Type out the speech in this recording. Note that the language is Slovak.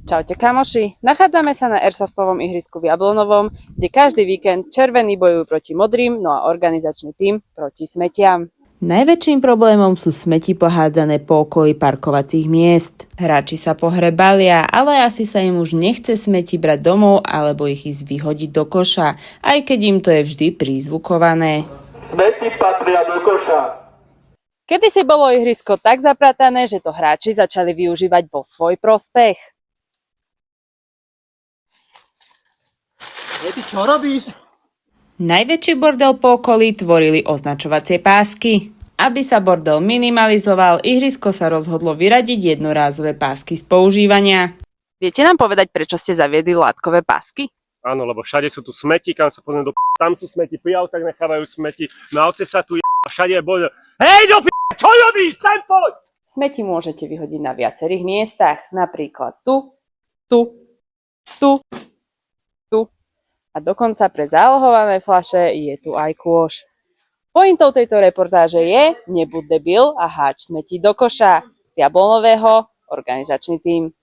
Čaute kamoši, nachádzame sa na airsoftovom ihrisku v Jablonovom, kde každý víkend červení bojujú proti modrým, no a organizačný tím proti smetiam. Najväčším problémom sú smeti pohádzané po okolí parkovacích miest. Hráči sa po hre balia, ale asi sa im už nechce smeti brať domov alebo ich ísť vyhodiť do koša, aj keď im to je vždy prízvukované. Smeti patria do koša. Kedysi bolo ihrisko tak zapratané, že to hráči začali využívať vo svoj prospech. Ty čo robíš? Najväčší bordel po okolí tvorili označovacie pásky. Aby sa bordel minimalizoval, ihrisko sa rozhodlo vyradiť jednorázové pásky z používania. Viete nám povedať, prečo ste zaviedli látkové pásky? Áno, lebo všade sú tu smeti, kam sa pozriem tam sú smeti, pri autách nechávajú smeti, na aute sa tu všade je bordel. Hej do čo robíš? Sem poď! Smeti môžete vyhodiť na viacerých miestach, napríklad tu a dokonca pre zálohované fľaše je tu aj kôš. Pointou tejto reportáže je nebuď debil a háč smetí do koša. Z Jablonového organizačný tím.